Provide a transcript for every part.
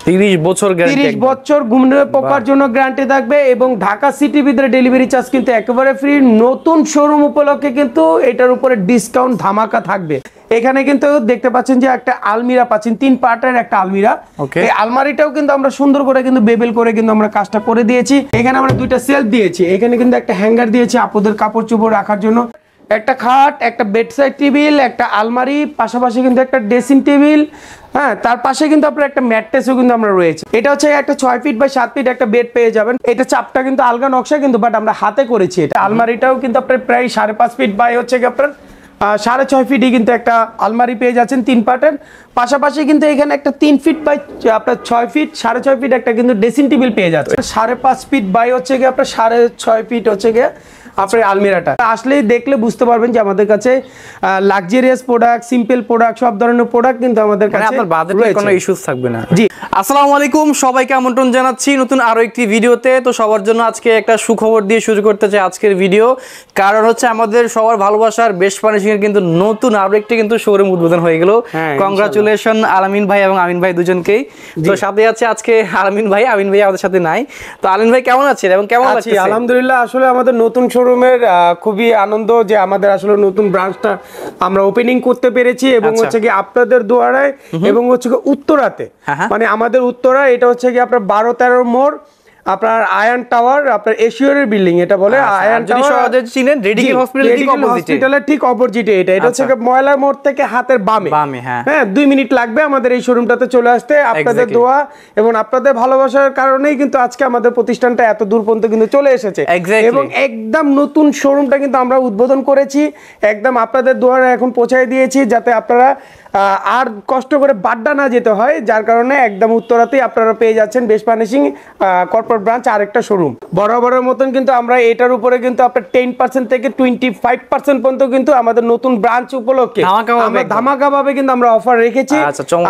30 বছর গ্যারান্টি, 30 বছর ঘুমনে পোকার জন্য গ্যারান্টি থাকবে এবং ঢাকা সিটির ভিতরে ডেলিভারি চার্জ কিন্তু একেবারে ফ্রি। নতুন শোরুম উপলক্ষে কিন্তু এটার উপরে ডিসকাউন্ট ধামাকা থাকবে। এখানে কিন্তু দেখতে পাচ্ছেন যে একটা আলমিরা পাচ্ছেন, 3 পার্টের একটা আলমিরা। এই আলমারিটাও কিন্তু আমরা সুন্দর করে কিন্তু বেবেল করে কিন্তু আমরা কাজটা করে দিয়েছি। এখানে আমরা 2টা সেলফ দিয়েছি, এখানে কিন্তু একটা হ্যাঙ্গার দিয়েছি আপুদের কাপড় চোপড় রাখার জন্য, একটা খাট, একটা বেডসাইড টেবিল, একটা আলমারি, পাশাপাশি কিন্তু একটা ড্রেসিং টেবিল। হ্যাঁ, তার পাশে কিন্তু আপনার একটা ম্যাট্রেসও কিন্তু আমরা রয়েছে। এটা হচ্ছে একটা 6 ফিট বাই 7 ফিট একটা বেড পেয়ে যাবেন। এটা চাপটা কিন্তু আলগা নকশা কিন্তু, বাট আমরা হাতে করেছি। এটা আলমারিটাও কিন্তু আপনার প্রায় 5.5 ফিট বাই হচ্ছে কি আপনার 6.5 ফিটই কিন্তু একটা আলমারি পেয়ে যাচ্ছেন 3 পার্টের। পাশাপাশি কিন্তু এখানে একটা 3 ফিট বাই আপনার 6 ফিট 6.5 ফিট একটা কিন্তু ড্রেসিং টেবিল পেয়ে যাচ্ছে। 5.5 ফিট বাই হচ্ছে কি আপনার 6.5 ফিট হচ্ছে গিয়ে আপনার আলমিরাটা। আসলেই দেখলে বুঝতে পারবেন যে আমাদের কাছে লাক্সারিয়াস প্রোডাক্ট, সিম্পল প্রোডাক্ট, সব ধরনের প্রোডাক্ট কিন্তু আমাদের কাছে আপনার বাজেটে কোনো ইস্যুস থাকবে না। জি, আসসালামু আলাইকুম, সবাইকে আমন্ত্রণ জানাচ্ছি নতুন আরো একটি ভিডিওতে। তো সবার জন্য আজকে একটা সুখবর দিয়ে শুরু করতে চাই আজকের ভিডিও। কারণ হচ্ছে আমাদের সবার ভালোবাসার বেস্ট ফার্নিশিং এর কিন্তু নতুন আরো একটি কিন্তু শোরুম উদ্বোধন হয়ে গেল। কংগ্রাচুলেশন আলামিন ভাই এবং আমিন ভাই দুজনকেই। তো সাথে আছে আজকে আলামিন ভাই, আমিন ভাই আমাদের সাথে নাই। তো আলামিন ভাই কেমন আছেন এবং কেমন লাগছে? আলহামদুলিল্লাহ, আসলে আমাদের নতুন শোরুমের খুবই আনন্দ যে আমাদের আসলে নতুন ব্রাঞ্চটা আমরা ওপেনিং করতে পেরেছি এবং হচ্ছে কি আপনাদের দোয়ারায় এবং হচ্ছে কি উত্তরাতে, মানে আমাদের উত্তরা, এটা হচ্ছে কি আপনার 12-13 মোড় আপনার আয়ন টাওয়ার, আপনার এশিয়রের বিল্ডিং এটা বলে আয়ন টাওয়ার। সহজে চিনেন রেডিকেল হসপিটালের ঠিক অপোজিটে এটা। এটা হচ্ছে ময়লা মোড় থেকে হাতের বামে। হ্যাঁ, 2 মিনিট লাগবে আমাদের এই শোরুমটাতে চলে আসতে। আপনাদের দোয়া এবং আপনাদের ভালোবাসার কারণেই কিন্তু আজকে আমাদের প্রতিষ্ঠানটা এত দূর পর্যন্ত কিন্তু চলে এসেছে এবং একদম নতুন শোরুমটা কিন্তু আমরা উদ্বোধন করেছি, একদম আপনাদের দোয়ারে এখন পৌঁছায় দিয়েছি যাতে আপনারা আর কষ্ট করে বাড্ডা না যেতে হয়। যার কারণে একদম উত্তরাতেই আপনারা পেয়ে যাচ্ছেন বেস্ট ফার্নিশিং কর্পোরেট ব্রাঞ্চ আরেকটা শোরুম। বরাবরের মতন কিন্তু আমরা এটার উপরে কিন্তু আপনার 10% থেকে 25% পর্যন্ত কিন্তু আমাদের নতুন ব্রাঞ্চ উপলক্ষে আমরা ধামাকা ভাবে কিন্তু আমরা অফার রেখেছি।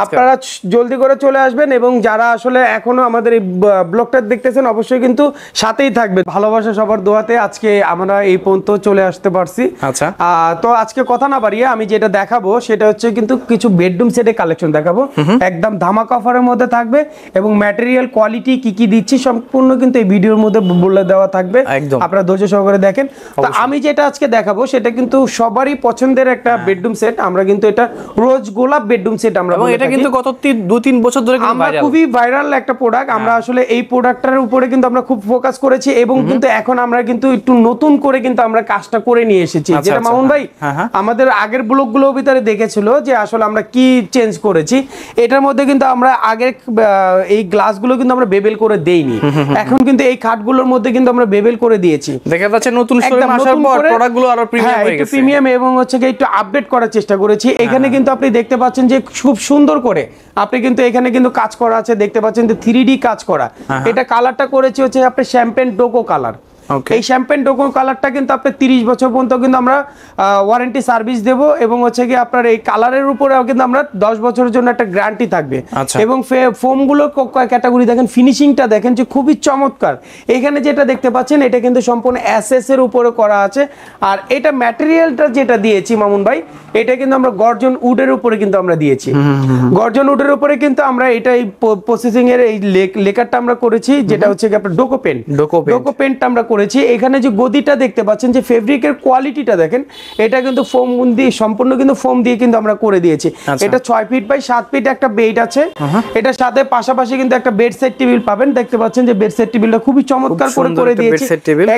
আপনারা জলদি করে চলে আসবেন এবং যারা আসলে এখনো আমাদের এই ব্লগটা দেখতেছেন অবশ্যই কিন্তু সাথেই থাকবেন। ভালোবাসা সবার দোয়াতে আজকে আমরা এই পর্যন্ত চলে আসতে পারছি। তো আজকে কথা না বাড়িয়ে আমি যেটা দেখাবো সেটা হচ্ছে কিন্তু কিছু বেডরুম সেটের কালেকশন দেখাবো, একদম ধামাকা অফারের মধ্যে থাকবে এবং ম্যাটেরিয়াল কোয়ালিটি কি কি দিচ্ছি সম্পূর্ণ কিন্তু এই ভিডিওর মধ্যে বলে দেওয়া থাকবে। আপনারা ধৈর্য সহকারে দেখেন। তো আমি যেটা আজকে দেখাবো সেটা কিন্তু সবারই পছন্দের একটা বেডরুম সেট। আমরা কিন্তু এটা রোজ গোলাপ বেডরুম সেট আমরা, এবং এটা কিন্তু গত 2-3 বছর ধরে আমরা খুবই ভাইরাল একটা প্রোডাক্ট। আমরা আসলে এই প্রোডাক্টটার উপরে কিন্তু আমরা খুব ফোকাস করেছি এবং কিন্তু এখন আমরা কিন্তু একটু নতুন করে কিন্তু আমরা কাজটা করে নিয়ে এসেছি, যেটা মামুন ভাই আমাদের আগের ব্লগগুলোর ভিতরে দেখেছিল যে আসলে আমরা কি চেঞ্জ করেছি। এটার মধ্যে কিন্তু আমরা আগে এই গ্লাসগুলো কিন্তু আমরা বেবেল করে দেইনি, এখন কিন্তু এই খাটগুলোর মধ্যে কিন্তু আমরা বেবেল করে দিয়েছি। দেখা যাচ্ছে নতুন শোরুম আসার পর প্রোডাক্টগুলো আরো প্রিমিয়াম হয়ে গেছে, প্রিমিয়াম এবং হচ্ছে কি একটু আপডেট করার চেষ্টা করেছি। এখানে কিন্তু আপনি দেখতে পাচ্ছেন যে খুব সুন্দর করে আপনি কিন্তু এখানে কিন্তু কাজ করা আছে, দেখতে পাচ্ছেন যে 3D কাজ করা। এটা কালারটা করেছি হচ্ছে আপনি শ্যাম্পেন ডোকো কালার। এই শ্যাম্পেন ডোকো কালারটা কিন্তু আপনার 30 বছর পর্যন্ত কিন্তু আমরা ওয়ারেন্টি সার্ভিস দেব এবং হচ্ছে কি আপনার এই কালারের উপরেও কিন্তু আমরা 10 বছরের জন্য একটা গ্যারান্টি থাকবে। এবং ফোমগুলো ক্যাটাগরি দেখেন, ফিনিশিংটা দেখেন যে খুবই চমৎকার। এখানে যেটা দেখতে পাচ্ছেন এটা কিন্তু সম্পূর্ণ এসএস এর উপরে করা আছে। আর এটা ম্যাটেরিয়ালটা যেটা দিয়েছি মামুন ভাই, এটা কিন্তু আমরা গর্জন উডের উপরে কিন্তু আমরা দিয়েছি। গর্জন উডের উপরে কিন্তু আমরা এটা এই প্রসেসিং এর এই লেকারটা আমরা করেছি, যেটা হচ্ছে কি আপনার ডোকো পেন্টটা আমরা করেছি। এখানে যে গদিটা দেখতে পাচ্ছেন যে ফেব্রিকের কোয়ালিটিটা দেখেন, এটা কিন্তু ফোম দিয়ে সম্পূর্ণ কিন্তু ফোম দিয়ে কিন্তু আমরা করে দিয়েছি। এটা 6 ফিট বাই 7 ফিট একটা বেড আছে। এটার সাথে পাশাপাশি কিন্তু একটা বেড সেট টেবিল পাবেন। দেখতে পাচ্ছেন যে বেড সেট টেবিলটা খুবই চমৎকার করে দিয়েছি,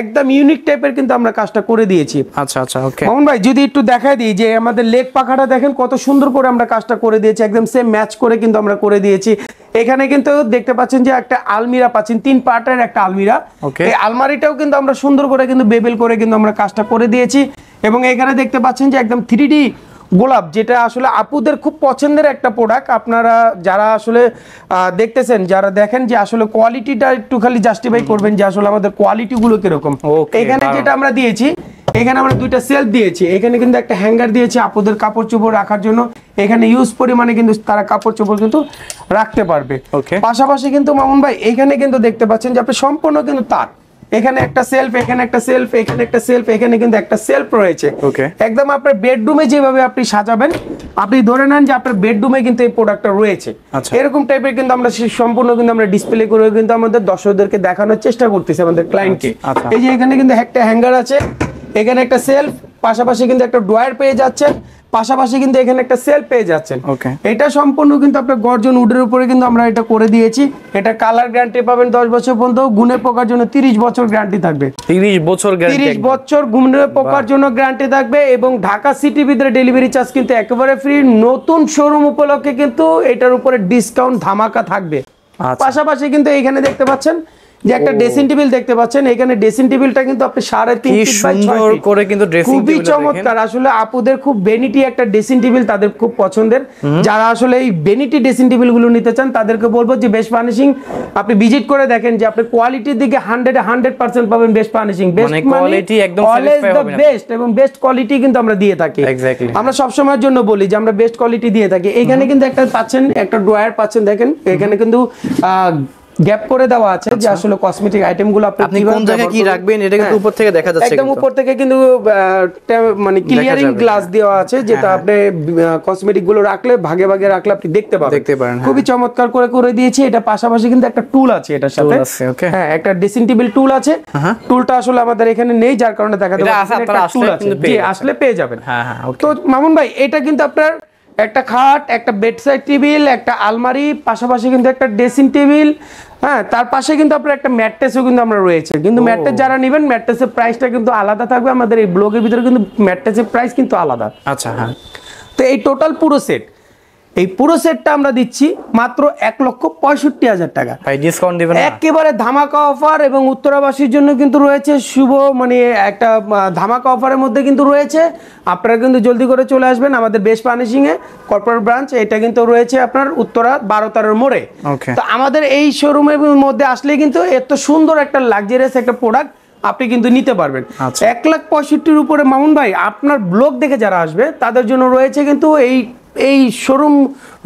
একদম ইউনিক টাইপের কিন্তু আমরা কাজটা করে দিয়েছি। মামুন ভাই যদি একটু দেখাই দিই যে আমাদের লেগ পাখাটা দেখেন কত সুন্দর করে আমরা কাজটা করে দিয়েছি, একদম সেম ম্যাচ করে কিন্তু আমরা করে দিয়েছি। এখানে কিন্তু দেখতে পাচ্ছেন যে একটা আলমিরা পাচ্ছেন, 3 পার্টের একটা আলমিরা। এই আলমারিটাও কিন্তু আমরা সুন্দর করে কিন্তু বেবেল করে কিন্তু আমরা কাজটা করে দিয়েছি। এবং এখানে দেখতে পাচ্ছেন যে একদম 3D গোলাপ, যেটা আসলে আপুদের খুব পছন্দের একটা প্রোডাক্ট। আপনারা যারা আসলে দেখতেছেন, যারা দেখেন যে আসলে কোয়ালিটিটা একটু খালি জাস্টিফাই করবেন যে আসলে আমাদের কোয়ালিটিগুলো কিরকম। এখানে যেটা আমরা দিয়েছি, এখানে আমরা 2টা সেলফ দিয়েছি, এখানে কিন্তু একটা হ্যাঙ্গার দিয়েছি আপুদের কাপড় চোপড় রাখার জন্য। এখানে ইউজ পরিমাণে কিন্তু তারা কাপড় চোপড় কিন্তু রাখতে পারবে। পাশাপাশি কিন্তু মামুন ভাই এখানে কিন্তু দেখতে পাচ্ছেন যে আপনি সম্পূর্ণ কিন্তু তার এখানে একটা সেলফ, এখানে একটা সেলফ, এখানে একটা সেলফ, এখানে কিন্তু একটা সেলফ রয়েছে। ওকে, একদম আপনার বেডরুমে যেভাবে আপনি সাজাবেন, আপনি ধরে নেন যে আপনার বেডরুমে কিন্তু এই প্রোডাক্টটা রয়েছে। এরকম টাইপের কিন্তু আমরা সম্পূর্ণ কিন্তু আমরা ডিসপ্লে করে কিন্তু আমাদের দর্শকদেরকে দেখানোর চেষ্টা করতেছি আমাদের ক্লায়েন্টকে। এই যে এখানে কিন্তু একটা হ্যাঙ্গার আছে, এখানে একটা সেলফ, পাশাপাশি কিন্তু একটা ড্রয়ার পেয়ে যাচ্ছেন, পাশাপাশি কিন্তু এখানে একটা সেলফ পেয়ে যাচ্ছেন। এটা সম্পূর্ণ কিন্তু আপনার গর্জন উডের উপরে কিন্তু আমরা এটা করে দিয়েছি। এটা কালার গ্যারান্টি পাবেন 10 বছর পর্যন্ত, গুণের পোকার জন্য 30 বছর গ্যারান্টি থাকবে। 30 বছর গ্যারান্টি, 30 বছর গুণের পোকার জন্য গ্যারান্টি থাকবে। এবং ঢাকা সিটির ভিতরে ডেলিভারি চার্জ কিন্তু একেবারে ফ্রি। নতুন শোরুম উপলক্ষে কিন্তু এটার উপরে ডিসকাউন্ট ধামাকা থাকবে। পাশাপাশি কিন্তু এখানে দেখতে পাচ্ছেন যে একটা ড্রেসিং টেবিল দেখতে পাচ্ছেন, এখানে ড্রেসিং টেবিলটা কিন্তু আপনি 3.5 ফিট বাই 6 ফিট করে কিন্তু ড্রেসিং টেবিল, খুবই চমৎকার। আসলে আপুদের খুব বেনিটি একটা ড্রেসিং টেবিল তাদের খুব পছন্দের। যারা আসলে এই বেনিটি ড্রেসিং টেবিল গুলো নিতে চান তাদেরকে বলবো যে বেস্ট ফার্নিশিং আপনি ভিজিট করে দেখেন, যে আপনি কোয়ালিটির দিকে 100% পাবেন। বেস্ট ফার্নিশিং, বেস্ট কোয়ালিটি, একদম স্যাটিসফাই হবেন, বেস্ট এবং বেস্ট কোয়ালিটি কিন্তু আমরা দিয়ে থাকি। আমরা সব সময়ের জন্য বলি যে আমরা বেস্ট কোয়ালিটি দিয়ে থাকি। এখানে কিন্তু একটা পাচ্ছেন, একটা ড্রয়ার পাচ্ছেন, দেখেন এখানে কিন্তু গ্যাপ করে দেওয়া আছে যে আসলে কসমেটিক আইটেম গুলো আপনি কোন জায়গায় কি রাখবেন এটা কিন্তু উপর থেকে দেখা যাচ্ছে। একদম উপর থেকে কিন্তু মানে ক্লিয়ারিং গ্লাস দেওয়া আছে, যেটা আপনি কসমেটিক গুলো রাখলে ভাগে ভাগে রাখলে আপনি দেখতে পাবেন। খুবই চমৎকার করে দিয়েছি। এটা পাশাপাশি কিন্তু একটা টুল আছে এটার সাথে। হ্যাঁ, একটা ড্রেসিং টেবিল টুল আছে। টুলটা আসলে আমাদের এখানে নেই, যার কারণে দেখা যাচ্ছে একটা টুল আছে, জি আসলে পেয়ে যাবেন। তো মামুন ভাই, এটা কিন্তু আপনার একটা খাট, একটা বেডসাইড টেবিল, একটা আলমারি, পাশাপাশি কিন্তু একটা ড্রেসিং টেবিল, হ্যাঁ, তার পাশে কিন্তু আপনার একটা ম্যাট্রেসও কিন্তু আমরা রয়েছে। কিন্তু ম্যাট্রেস যারা নেবেন, ম্যাট্রেসের প্রাইসটা কিন্তু আলাদা থাকবে। আমাদের এই ব্লগের ভিতরে কিন্তু ম্যাট্রেসের প্রাইস কিন্তু আলাদা। আচ্ছা, হ্যাঁ। তো এই টোটাল পুরো সেট, এই পুরো সেটটা আমরা দিচ্ছি মাত্র 1,65,000 টাকা। ভাই ডিসকাউন্ট দিবেন না? একেবারে ধামাকা অফার। এবং উত্তরাবাসীর জন্য কিন্তু রয়েছে শুভ, মানে একটা ধামাকা অফারের মধ্যে কিন্তু রয়েছে। আপনারা কিন্তু জলদি করে চলে আসবেন আমাদের বেস্ট ফার্নিশিং এ কর্পোরেট ব্রাঞ্চ। এটা কিন্তু রয়েছে আপনার উত্তরা 12-13 মোড়ে। তো আমাদের এই শোরুমের মধ্যে আসলে কিন্তু এত সুন্দর একটা লাক্সারিয়াস একটা প্রোডাক্ট আপনি কিন্তু নিতে পারবেন। 1,65,000 উপরে মামুন ভাই, আপনার ব্লগ দেখে যারা আসবে তাদের জন্য রয়েছে কিন্তু এই শোরুম,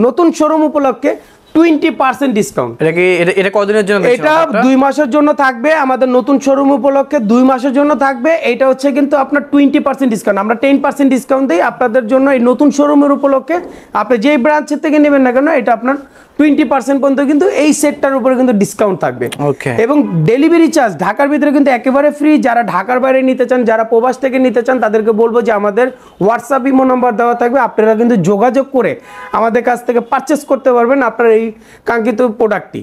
নতুন শোরুম উপলক্ষে 20% ডিসকাউন্ট। এটা কতদিনের জন্য? এটা 2 মাসের জন্য থাকবে। আমাদের নতুন শোরুম উপলক্ষে 2 মাসের জন্য থাকবে। এটা হচ্ছে কিন্তু আপনার 20% ডিসকাউন্ট। আমরা 10% ডিসকাউন্ট দিই আপনাদের জন্য এই নতুন শোরুমের উপলক্ষে। আপনি যেই ব্রাঞ্চের থেকে নেবেন না কেন, এটা আপনার 20% পর্যন্ত কিন্তু এই সেটটার উপরে কিন্তু ডিসকাউন্ট থাকবে। এবং ডেলিভারি চার্জ ঢাকার ভিতরে কিন্তু একেবারে ফ্রি। যারা ঢাকার বাইরে নিতে চান, যারা প্রবাস থেকে নিতে চান, তাদেরকে বলবো যে আমাদের হোয়াটসঅ্যাপ ইমো নাম্বার দেওয়া থাকবে। আপনারা কিন্তু যোগাযোগ করে আমাদের কাছ থেকে পারচেস করতে পারবেন আপনার এই কাঙ্ক্ষিত প্রোডাক্টটি।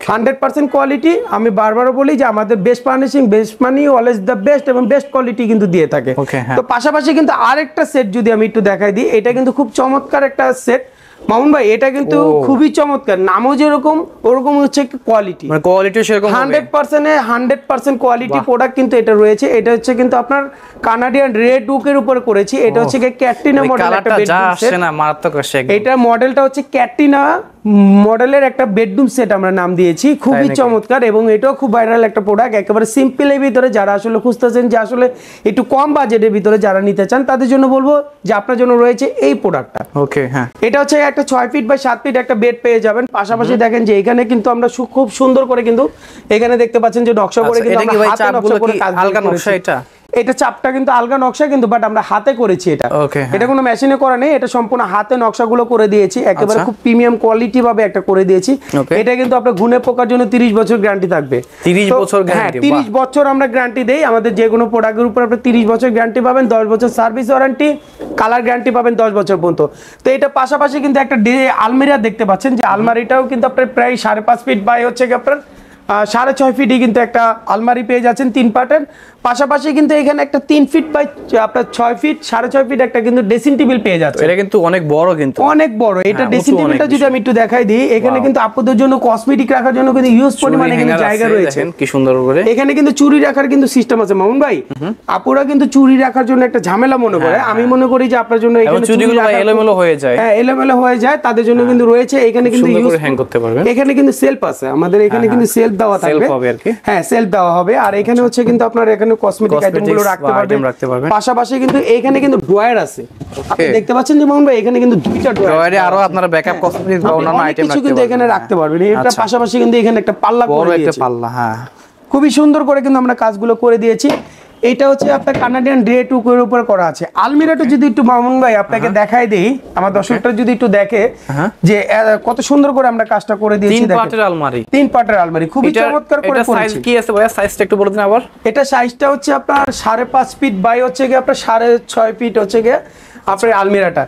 100% কোয়ালিটি। আমি বারবারও বলি যে আমাদের best furnishing, best money, always the best এবং বেস্ট কোয়ালিটি কিন্তু দিয়ে থাকে। তো পাশাপাশি কিন্তু আরেকটা সেট যদি আমি একটু দেখাই দিই, এটা কিন্তু খুব চমৎকার একটা সেট মামুন ভাই। এটা কিন্তু খুবই চমৎকার, নামও যেরকম ওরকম হচ্ছে কোয়ালিটি, মানে কোয়ালিটি সেরকম 100% কোয়ালিটি প্রোডাক্ট কিন্তু এটা রয়েছে। এটা হচ্ছে কিন্তু আপনার কানাডিয়ান রেড উকের উপরে করেছি। এটা হচ্ছে ক্যাটরিনা মডেল একটা বেডরুম সেট। না মারাত্মক আসছে। এটা মডেলটা হচ্ছে ক্যাটরিনা মডেলের একটা বেডরুম সেট আমরা নাম দিয়েছি। খুবই চমৎকার এবং এটাও খুব ভাইরাল একটা প্রোডাক্ট। একেবারে সিম্পলের ভিতরে যারা আসলে খুঁজতেছেন যে আসলে একটু কম বাজেটের ভিতরে যারা নিতে চান, তাদের জন্য বলবো যে আপনার জন্য রয়েছে এই প্রোডাক্টটা। হ্যাঁ, এটা হচ্ছে একটা 6 ফিট বাই 7 ফিট একটা বেড পেয়ে যাবেন। পাশাপাশি দেখেন যে এখানে কিন্তু আমরা খুব সুন্দর করে কিন্তু এখানে দেখতে পাচ্ছেন যে নকশা করে কিন্তু আমরা হাতে নকশা করে কাজ করেছি। এটা চাপটা কিন্তু আলগা নকশা কিন্তু, বাট আমরা হাতে করেছি এটা। এটা কোনো মেশিনে করা নেই, এটা সম্পূর্ণ হাতে নকশাগুলো করে দিয়েছি। একেবারে খুব প্রিমিয়াম কোয়ালিটি ভাবে একটা করে দিয়েছি। এটা কিন্তু আপনার গুণে পোকার জন্য 30 বছর গ্যারান্টি থাকবে। 30 বছর গ্যারান্টি? 30 বছর আমরা গ্যারান্টি দেই। আমাদের যে কোনো প্রোডাক্টের উপর আপনি 30 বছর গ্যারান্টি পাবেন, 10 বছর সার্ভিস ওয়ারেন্টি, কালার গ্যারান্টি পাবেন 10 বছর পর্যন্ত। তো এটা পাশাপাশি কিন্তু একটা আলমারি দেখতে পাচ্ছেন, যে আলমারিটাও কিন্তু আপনার প্রায় 5.5 ফিট বাই হচ্ছে আপনার 6.5 ফিটই কিন্তু একটা আলমারি পেয়ে যাচ্ছেন 3 পার্টের। পাশাপাশি কিন্তু এখানে একটা 3 ফিট বাই আপনার 6 ফিট 6.5 ফিট একটা কিন্তু ড্রেসিং টেবিল পেয়ে যাচ্ছে। এটা কিন্তু অনেক বড়, কিন্তু অনেক বড়। এটা ড্রেসিং টেবিলটা যদি আমি একটু দেখাই দিই, এখানে কিন্তু আপনাদের জন্য কসমেটিক রাখার জন্য কিন্তু হিউজ পরিমাণে এখানে জায়গা রয়েছে। কি সুন্দর করে এখানে কিন্তু চুরি রাখার কিন্তু সিস্টেম আছে মামুন ভাই। আপুরা কিন্তু চুরি রাখার জন্য একটা ঝামেলা মনে করে। আমি মনে করি যে আপনার জন্য এখানে চুরিগুলো এলোমেলো হয়ে যায়। হ্যাঁ, এলোমেলো হয়ে যায়, তাদের জন্য কিন্তু রয়েছে। এখানে কিন্তু সুন্দর করে হ্যাং করতে পারবেন। এখানে কিন্তু সেলফ আছে আমাদের, এখানে কিন্তু সেলফ দেওয়া থাকবে। হ্যাঁ, সেলফ দেওয়া হবে। আর এখানে হচ্ছে কিন্তু আপনার এখানে কসমেটিক আইটেমগুলো রাখতে পারবেন। পাশাপাশি কিন্তু এখানে কিন্তু ড্রয়ার আছে। আপনি দেখতে পাচ্ছেন যে মামুন ভাই এখানে কিন্তু দুইটা ড্রয়ারে আরো আপনারা ব্যাকআপ কসমেটিক বা অন্যান্য আইটেম কিন্তু এখানে রাখতে পারবেন। এটা পাশাপাশি কিন্তু এখানে একটা পাল্লা করে দিয়েছে। বড় একটা পাল্লা, হ্যাঁ, খুবই সুন্দর করে কিন্তু আমরা কাজগুলো করে দিয়েছি। এটা হচ্ছে আপনার কানাডিয়ান ডে টুকের উপর করা আছে। আলমিরাটা যদি একটু মামুন ভাই আপনাকে দেখাই দেই, আমার দর্শকরা যদি একটু দেখে যে কত সুন্দর করে আমরা কাজটা করে দিয়েছি। তিন পাটের আলমারি, তিন পাটের আলমারি খুবই চমৎকার করে করেছি। সাইজ কি আছে ভাইয়া? সাইজটা একটু বলে দিন আবার। এটা সাইজটা হচ্ছে আপনার 5.5 ফিট বাই হচ্ছে গিয়ে আপনার 6.5 ফিট হচ্ছে গিয়ে আপনার আলমিরাটা।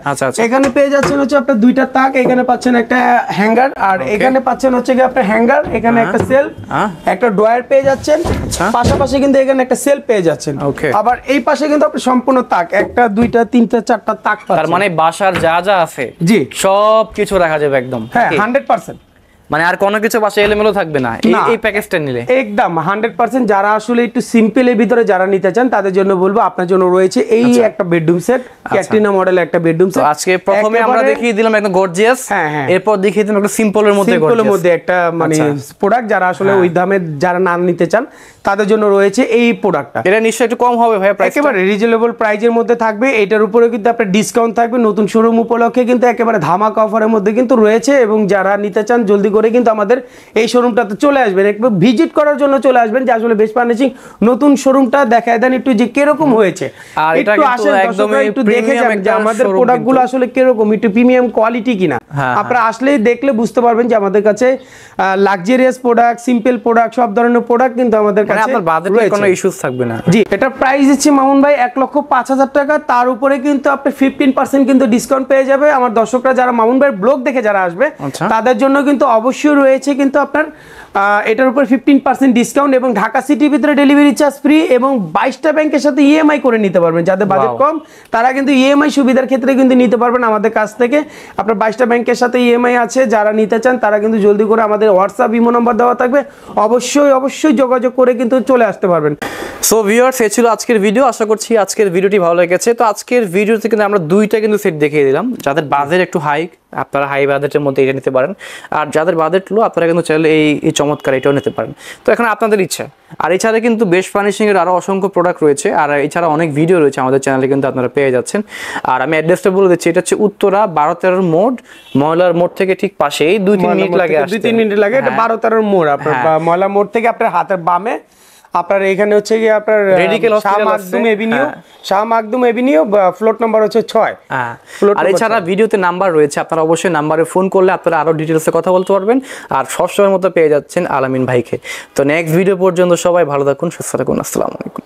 এখানে পেয়ে যাচ্ছেন হচ্ছে আপনার দুইটা তাক, এখানে পাচ্ছেন একটা হ্যাঙ্গার, আর এখানে পাচ্ছেন হচ্ছে গিয়ে আপনার হ্যাঙ্গার, এখানে একটা সেলফ, একটা ড্রয়ার পেয়ে যাচ্ছেন, পাশাপাশি কিন্তু এখানে একটা সেলফ পেয়ে যাচ্ছেন। আবার এই পাশে কিন্তু আপনি সম্পূর্ণ তাক, একটা দুইটা তিনটা চারটা তাক পাচ্ছেন। তার মানে বাসার যা যা আছে জি সব কিছু রাখা যাবে একদম। হ্যাঁ 100%। মানে আর কোনো কিছু বাসায় এলোমেলো থাকবে না এই প্যাকেজটা নিলে একদম 100%। যারা আসলে একটু সিম্পলের ভিতরে যারা নিতে চান তাদের জন্য বলবো আপনার জন্য রয়েছে এই একটা বেডরুম সেট, ক্যাটরিনা মডেল একটা বেডরুম সেট। আজকে প্রথমে আমরা দেখিয়ে দিলাম একদম গর্জিয়াস, এরপর দেখিয়ে দিলাম একটা সিম্পলের মধ্যে একটা মানে প্রোডাক্ট যারা আসলে ওই দামে যারা না নিতে চান তাদের জন্য রয়েছে এই প্রোডাক্টটা। এটা নিশ্চয়ই একটু কম হবে ভাই, প্রাইস একেবারে রিজনেবল প্রাইজের মধ্যে থাকবে। এটার উপরে কিন্তু আপনার ডিসকাউন্ট থাকবে, নতুন শোরুম উপলক্ষে কিন্তু একেবারে ধামাকা অফারের মধ্যে কিন্তু রয়েছে। এবং যারা নিতে চান জলদি করে কিন্তু আমাদের এই শোরুমটাতে চলে আসবেন, একবার ভিজিট করার জন্য চলে আসবেন যে আসলে বেস্ট ফার্নিশিং নতুন শোরুমটা দেখায় দেন একটু যে কিরকম হয়েছে। একটু আসেন দর্শকরা একটু দেখে যাবেন যে আমাদের প্রোডাক্টগুলো আসলে কিরকম, একটু প্রিমিয়াম কোয়ালিটি কিনা। আপনারা আসলেই দেখলে বুঝতে পারবেন যে আমাদের কাছে লাক্সারিয়াস প্রোডাক্ট, সিম্পল প্রোডাক্ট, সব ধরনের প্রোডাক্ট কিন্তু আমাদের কাছে আপনার বাজেটে কোনো ইস্যুস থাকবে না। জি, এটা প্রাইস দিচ্ছি মামুন ভাই 1,05,000 টাকা। তার উপরে কিন্তু আপনি 15% কিন্তু ডিসকাউন্ট পেয়ে যাবে। আমার দর্শকরা যারা মামুন ভাইয়ের ব্লগ দেখে যারা আসবে তাদের জন্য কিন্তু অবশ্যই রয়েছে কিন্তু আপনার এটার উপর 15% ডিসকাউন্ট এবং ঢাকা সিটির ভিতরে ডেলিভারি চার্জ ফ্রি এবং 22টা ব্যাংকের সাথে ইএমআই করে নিতে পারবেন। যাদের বাজেট কম তারা কিন্তু ইএমআই সুবিধার ক্ষেত্রে কিন্তু নিতে পারবেন আমাদের কাছ থেকে। আপনার 22টা ব্যাংকের সাথে ইএমআই আছে, যারা নিতে চান তারা কিন্তু জলদি করে আমাদের হোয়াটসঅ্যাপ ইমো নাম্বার দেওয়া থাকবে, অবশ্যই যোগাযোগ করে কিন্তু চলে আসতে পারবেন। সো ভিউয়ার্স, এই ছিল আজকের ভিডিও। আশা করছি আজকের ভিডিওটি ভালো লেগেছে। তো আজকের ভিডিওতে কিন্তু আমরা দুইটা কিন্তু সেট দেখিয়ে দিলাম। যাদের বাজেট একটু হাই আপনারা হাই বাজেটের মধ্যে এটা নিতে পারেন, আর যাদের বাজেট লো আপনারা কিন্তু চাইলে এই চমৎকার এটাও নিতে পারেন। তো এখন আপনাদের ইচ্ছা। আর এছাড়া কিন্তু বেস্ট ফার্নিশিং এর আরো অসংখ্য প্রোডাক্ট রয়েছে, আর এছাড়া অনেক ভিডিও রয়েছে আমাদের চ্যানেলে কিন্তু আপনারা পেয়ে যাচ্ছেন। আর আমি অ্যাড্রেসটা বলে দিচ্ছি, এটা হচ্ছে উত্তরা 12-13 মোড়, ময়লার মোড় থেকে ঠিক পাশেই 2-3 মিনিট লাগে, 2-3 মিনিট লাগে। এটা 12-13 মোড়, আপনার ময়লা মোড় থেকে আপনার হাতের বামে আপনার এখানে হচ্ছে কি আপনার Shah Makhdum Avenue floor number হচ্ছে 6। আর এছাড়া ভিডিওতে নাম্বার রয়েছে, আপনারা অবশ্যই নাম্বারে ফোন করলে আপনারা আরো ডিটেইলসে কথা বলতে পারবেন। আর সবসময়ের মতো পেয়ে যাচ্ছেন আলামিন ভাইকে। তো নেক্সট ভিডিও পর্যন্ত সবাই ভালো থাকুন, সুস্থ থাকুন। আসসালামু আলাইকুম।